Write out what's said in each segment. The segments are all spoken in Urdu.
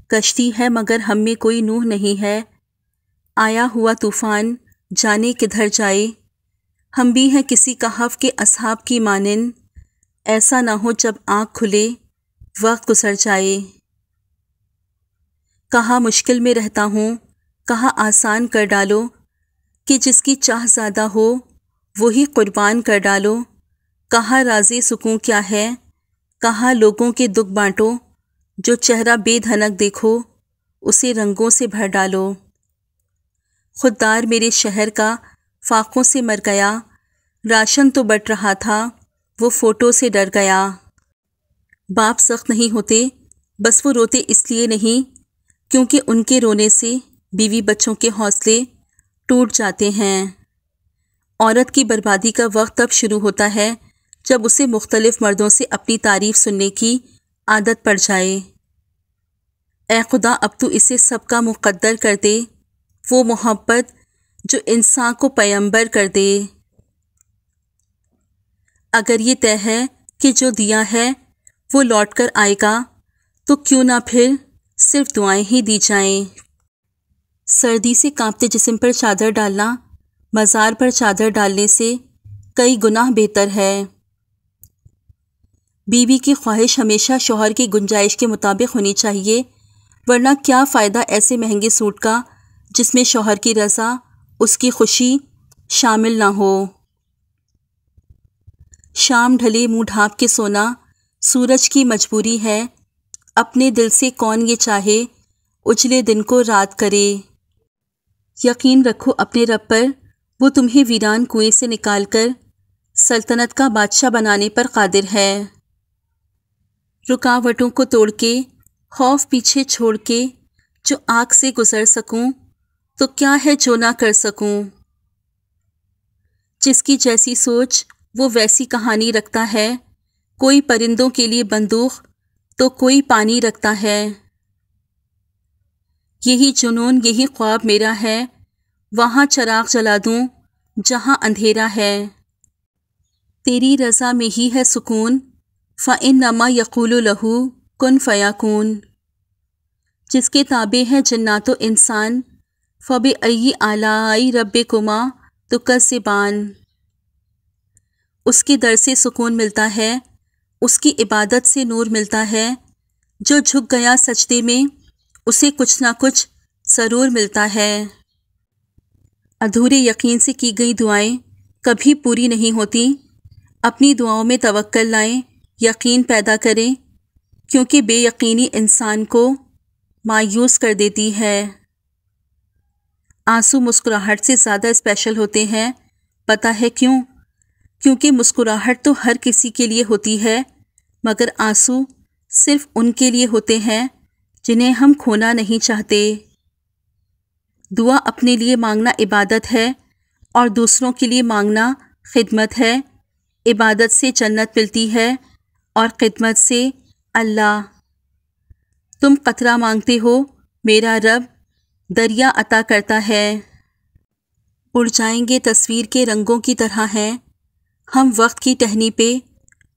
کشتی ہے مگر ہم میں کوئی نوح نہیں ہے، آیا ہوا طوفان جانے کدھر جائے، ہم بھی ہیں کسی کہف کے اصحاب کی مانند، ایسا نہ ہو جب آنکھ کھلے وقت گزر جائے۔ کہا مشکل میں رہتا ہوں، کہا آسان کر ڈالو، کہ جس کی چاہ زیادہ ہو وہی قربان کر ڈالو، کہا رازِ سکون کیا ہے، کہا لوگوں کے دکھ بانٹو، جو چہرہ بے دھنک دیکھو اسے رنگوں سے بھر ڈالو۔ خوددار میرے شہر کا فاقوں سے مر گیا، راشن تو بٹ رہا تھا وہ فوٹو سے ڈر گیا۔ باپ سخت نہیں ہوتے، بس وہ روتے اس لیے نہیں کیونکہ ان کے رونے سے بیوی بچوں کے حوصلے ٹوٹ جاتے ہیں۔ عورت کی بربادی کا وقت تب شروع ہوتا ہے جب اسے مختلف مردوں سے اپنی تعریف سننے کی عادت پڑ جائے۔ اے خدا اب تو اسے سب کا مقدر کر دے، وہ محبت جو انسان کو پیمبر کر دے۔ اگر یہ طے ہے کہ جو دیا ہے وہ لوٹ کر آئے گا تو کیوں نہ پھر صرف دعائیں ہی دی جائیں۔ سردی سے کانپتے جسم پر چادر ڈالنا مزار پر چادر ڈالنے سے کئی گناہ بہتر ہے۔ بیوی کی خواہش ہمیشہ شوہر کی گنجائش کے مطابق ہونی چاہیے، ورنہ کیا فائدہ ایسے مہنگے سوٹ کا جس میں شوہر کی رضا، اس کی خوشی شامل نہ ہو۔ شام ڈھلے منہ ڈھانپ کے سونا سورج کی مجبوری ہے، اپنے دل سے کون یہ چاہے اجلے دن کو رات کرے۔ یقین رکھو اپنے رب پر، وہ تمہیں ویران کنویں سے نکال کر سلطنت کا بادشاہ بنانے پر قادر ہے۔ رکاوٹوں کو توڑ کے، خوف پیچھے چھوڑ کے جو آنکھ سے گزر سکوں تو کیا ہے جو نہ کر سکوں۔ جس کی جیسی سوچ وہ ویسی کہانی رکھتا ہے، کوئی پرندوں کے لیے بندوق تو کوئی پانی رکھتا ہے۔ یہی جنون یہی خواب میرا ہے، وہاں چراغ جلا دوں جہاں اندھیرا ہے۔ تیری رضا میں ہی ہے سکون، فَإِنَّمَا يَقُولُ لَهُ كُن فَيَكُونُ۔ جس کے تابع ہے جنات و انسان، فَبِأَيِّ آلَاءِ رَبِّكُمَا تُكَذِّبَانِ۔ اس کے در سے سکون ملتا ہے، اس کی عبادت سے نور ملتا ہے، جو جھک گیا سجدے میں اسے کچھ نہ کچھ ضرور ملتا ہے۔ ادھورے یقین سے کی گئی دعائیں کبھی پوری نہیں ہوتی، اپنی دعاؤں میں توکل لائیں، یقین پیدا کریں، کیونکہ بے یقینی انسان کو مایوس کر دیتی ہے۔ آنسو مسکراہٹ سے زیادہ اسپیشل ہوتے ہیں، پتہ ہے کیوں؟ کیونکہ مسکراہٹ تو ہر کسی کے لیے ہوتی ہے، مگر آنسو صرف ان کے لیے ہوتے ہیں جنہیں ہم کھونا نہیں چاہتے۔ دعا اپنے لیے مانگنا عبادت ہے اور دوسروں کے لیے مانگنا خدمت ہے۔ عبادت سے جنت ملتی ہے اور خدمت سے اللہ۔ تم قطرہ مانگتے ہو، میرا رب دریا عطا کرتا ہے۔ اڑ جائیں گے تصویر کے رنگوں کی طرح ہیں، ہم وقت کی ٹہنی پہ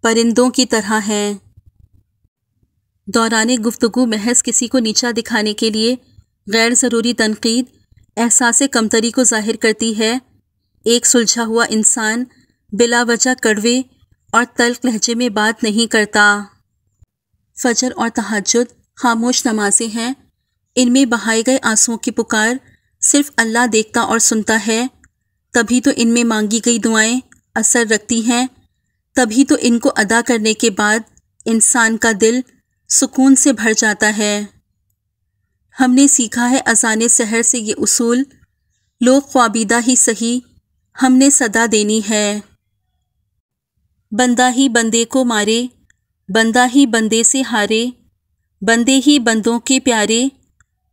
پرندوں کی طرح ہیں۔ دوران گفتگو محض کسی کو نیچا دکھانے کے لیے غیر ضروری تنقید احساس کمتری کو ظاہر کرتی ہے۔ ایک سلجھا ہوا انسان بلا وجہ کڑوے اور تلخ لہجے میں بات نہیں کرتا۔ فجر اور تہجد خاموش نمازیں ہیں، ان میں بہائے گئے آنسوؤں کی پکار صرف اللہ دیکھتا اور سنتا ہے، تبھی تو ان میں مانگی گئی دعائیں اثر رکھتی ہیں، تبھی تو ان کو ادا کرنے کے بعد انسان کا دل سکون سے بھر جاتا ہے۔ ہم نے سیکھا ہے اذان سحر سے یہ اصول، لوگ خوابیدہ ہی سہی ہم نے صدا دینی ہے۔ بندہ ہی بندے کو مارے، بندہ ہی بندے سے ہارے، بندے ہی بندوں کے پیارے،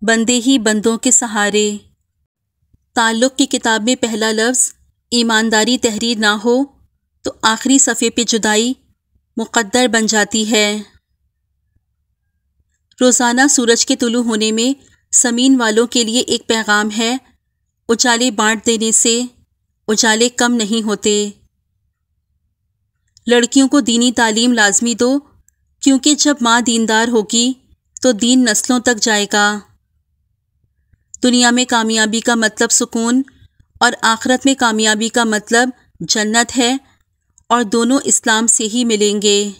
بندے ہی بندوں کے سہارے۔ تعلق کی کتاب میں پہلا لفظ ایمانداری تحریر نہ ہو تو آخری صفحے پہ جدائی مقدر بن جاتی ہے۔ روزانہ سورج کے طلوع ہونے میں زمین والوں کے لیے ایک پیغام ہے، اجالے بانٹ دینے سے اجالے کم نہیں ہوتے۔ لڑکیوں کو دینی تعلیم لازمی دو، کیونکہ جب ماں دیندار ہوگی تو دین نسلوں تک جائے گا۔ دنیا میں کامیابی کا مطلب سکون اور آخرت میں کامیابی کا مطلب جنت ہے، اور دونوں اسلام سے ہی ملیں گے۔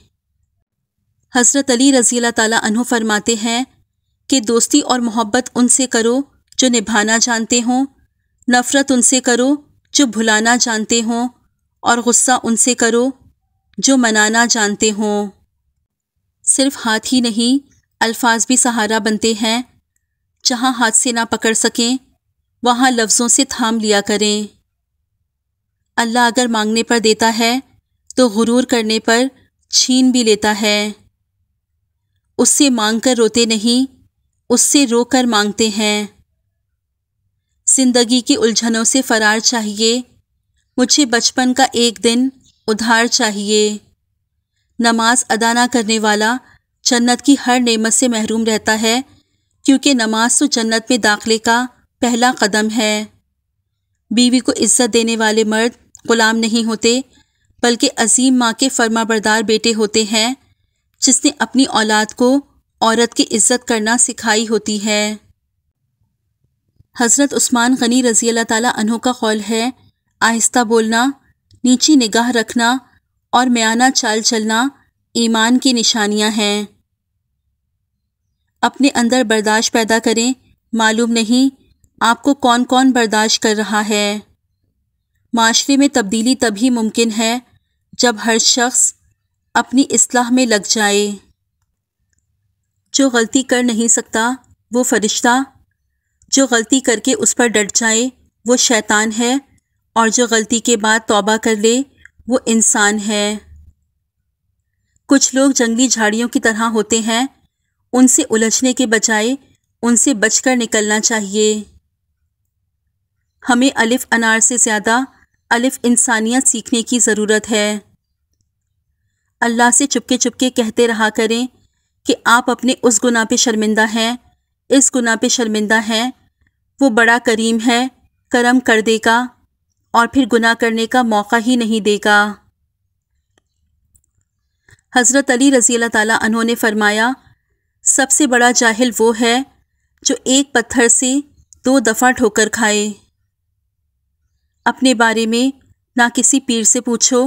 حضرت علی رضی اللہ تعالیٰ عنہ فرماتے ہیں کہ دوستی اور محبت ان سے کرو جو نبھانا جانتے ہوں، نفرت ان سے کرو جو بھلانا جانتے ہوں، اور غصہ ان سے کرو جو منانا جانتے ہوں۔ صرف ہاتھ ہی نہیں، الفاظ بھی سہارا بنتے ہیں۔ جہاں ہاتھ سے نہ پکڑ سکیں وہاں لفظوں سے تھام لیا کریں۔ اللہ اگر مانگنے پر دیتا ہے تو غرور کرنے پر چھین بھی لیتا ہے۔ اس سے مانگ کر روتے نہیں، اس سے رو کر مانگتے ہیں۔ زندگی کی الجھنوں سے فرار چاہیے، مجھے بچپن کا ایک دن ادھار چاہیے۔ نماز ادا نہ کرنے والا جنت کی ہر نعمت سے محروم رہتا ہے، کیونکہ نماز تو جنت میں داخلے کا پہلا قدم ہے۔ بیوی کو عزت دینے والے مرد غلام نہیں ہوتے، بلکہ عظیم ماں کے فرما بردار بیٹے ہوتے ہیں، جس نے اپنی اولاد کو عورت کی عزت کرنا سکھائی ہوتی ہے۔ حضرت عثمان غنی رضی اللہ تعالیٰ عنہ کا قول ہے، آہستہ بولنا، نیچی نگاہ رکھنا اور میانہ چال چلنا ایمان کی نشانیاں ہیں۔ اپنے اندر برداشت پیدا کریں، معلوم نہیں آپ کو کون کون برداشت کر رہا ہے۔ معاشرے میں تبدیلی تبھی ممکن ہے جب ہر شخص اپنی اصلاح میں لگ جائے۔ جو غلطی کر نہیں سکتا وہ فرشتہ، جو غلطی کر کے اس پر ڈٹ جائے وہ شیطان ہے، اور جو غلطی کے بعد توبہ کر لے وہ انسان ہے۔ کچھ لوگ جنگلی جھاڑیوں کی طرح ہوتے ہیں، ان سے الجھنے کے بجائے ان سے بچ کر نکلنا چاہیے۔ ہمیں الف انار سے زیادہ الف انسانیت سیکھنے کی ضرورت ہے۔ اللہ سے چپکے چپکے کہتے رہا کریں کہ آپ اپنے اس گناہ پہ شرمندہ ہیں، اس گناہ پہ شرمندہ ہیں، وہ بڑا کریم ہے، کرم کر دے گا اور پھر گناہ کرنے کا موقع ہی نہیں دے گا۔ حضرت علی رضی اللہ تعالیٰ عنہ نے فرمایا، سب سے بڑا جاہل وہ ہے جو ایک پتھر سے 2 دفعہ ٹھوکر کھائے۔ اپنے بارے میں نہ کسی پیر سے پوچھو،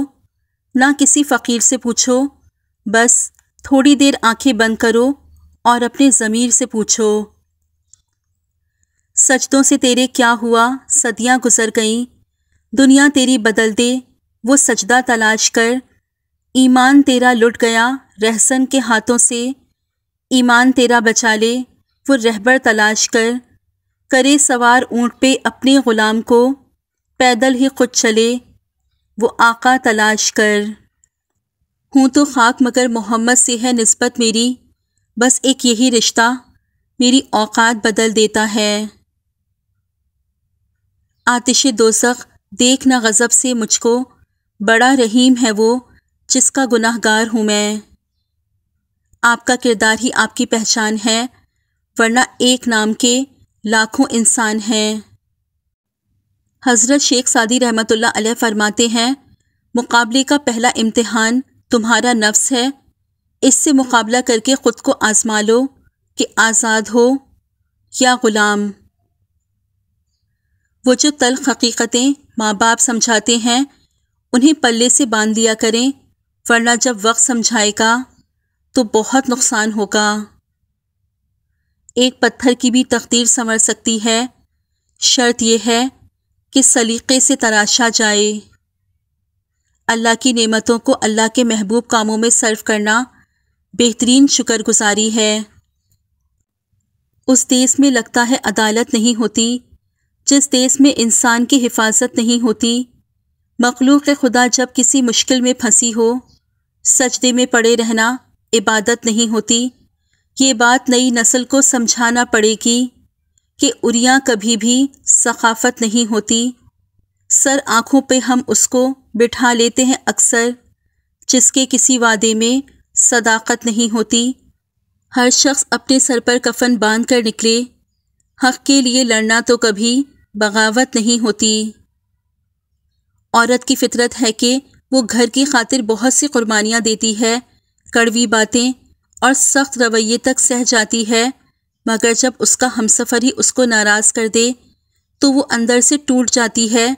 نہ کسی فقیر سے پوچھو، بس تھوڑی دیر آنکھیں بند کرو اور اپنے ضمیر سے پوچھو۔ سجدوں سے تیرے کیا ہوا، صدیاں گزر گئیں، دنیا تیری بدل دے وہ سجدہ تلاش کر، ایمان تیرا لٹ گیا رہزن کے ہاتھوں سے، ایمان تیرا بچا لے وہ رہبر تلاش کر، کرے سوار اونٹ پہ اپنے غلام کو، پیدل ہی خود چلے وہ آقا تلاش کر۔ ہوں تو خاک مگر محمد سے ہے نسبت میری، بس ایک یہی رشتہ میری اوقات بدل دیتا ہے۔ آتش دوزخ دیکھ نہ غضب سے مجھ کو، بڑا رحیم ہے وہ جس کا گناہ گار ہوں میں۔ آپ کا کردار ہی آپ کی پہچان ہے، ورنہ ایک نام کے لاکھوں انسان ہیں۔ حضرت شیخ سعدی رحمۃ اللہ علیہ فرماتے ہیں، مقابلے کا پہلا امتحان تمہارا نفس ہے، اس سے مقابلہ کر کے خود کو آزما لو کہ آزاد ہو یا غلام۔ وہ جو تلخ حقیقتیں ماں باپ سمجھاتے ہیں انہیں پلے سے باندھ لیا کریں، ورنہ جب وقت سمجھائے گا تو بہت نقصان ہوگا۔ ایک پتھر کی بھی تقدیر سنور سکتی ہے، شرط یہ ہے کہ سلیقے سے تراشا جائے۔ اللہ کی نعمتوں کو اللہ کے محبوب کاموں میں صرف کرنا بہترین شکر گزاری ہے۔ اس دیس میں لگتا ہے عدالت نہیں ہوتی جس دیس میں انسان کی حفاظت نہیں ہوتی۔ مخلوق خدا جب کسی مشکل میں پھنسی ہو، سجدے میں پڑے رہنا عبادت نہیں ہوتی۔ یہ بات نئی نسل کو سمجھانا پڑے گی کہ عریاں کبھی بھی ثقافت نہیں ہوتی۔ سر آنکھوں پہ ہم اس کو بٹھا لیتے ہیں اکثر جس کے کسی وعدے میں صداقت نہیں ہوتی۔ ہر شخص اپنے سر پر کفن باندھ کر نکلے، حق کے لیے لڑنا تو کبھی بغاوت نہیں ہوتی۔ عورت کی فطرت ہے کہ وہ گھر کی خاطر بہت سی قربانیاں دیتی ہے، کڑوی باتیں اور سخت رویے تک سہ جاتی ہے، مگر جب اس کا ہمسفر ہی اس کو ناراض کر دے تو وہ اندر سے ٹوٹ جاتی ہے۔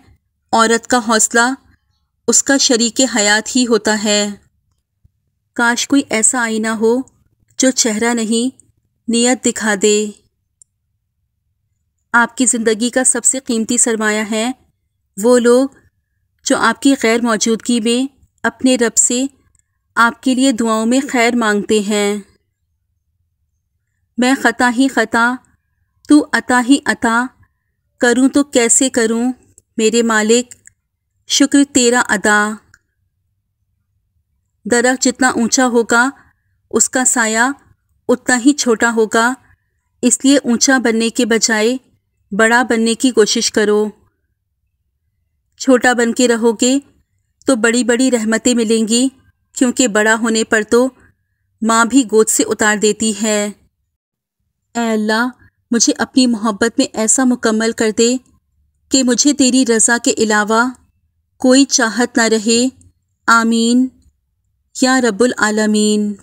عورت کا حوصلہ اس کا شریک حیات ہی ہوتا ہے۔ کاش کوئی ایسا آئینہ ہو جو چہرہ نہیں نیت دکھا دے۔ آپ کی زندگی کا سب سے قیمتی سرمایہ ہے وہ لوگ جو آپ کی غیر موجودگی میں اپنے رب سے آپ کے لیے دعاؤں میں خیر مانگتے ہیں۔ میں خطا ہی خطا، تو عطا ہی عطا، کروں تو کیسے کروں میرے مالک، شکر تیرا ادا۔ درخت جتنا اونچا ہوگا اس کا سایہ اتنا ہی چھوٹا ہوگا، اس لیے اونچا بننے کے بجائے بڑا بننے کی کوشش کرو۔ چھوٹا بن کے رہو گے تو بڑی بڑی رحمتیں ملیں گی، کیونکہ بڑا ہونے پر تو ماں بھی گود سے اتار دیتی ہے۔ اے اللہ، مجھے اپنی محبت میں ایسا مکمل کر دے کہ مجھے تیری رضا کے علاوہ کوئی چاہت نہ رہے۔ آمین یا رب العالمین۔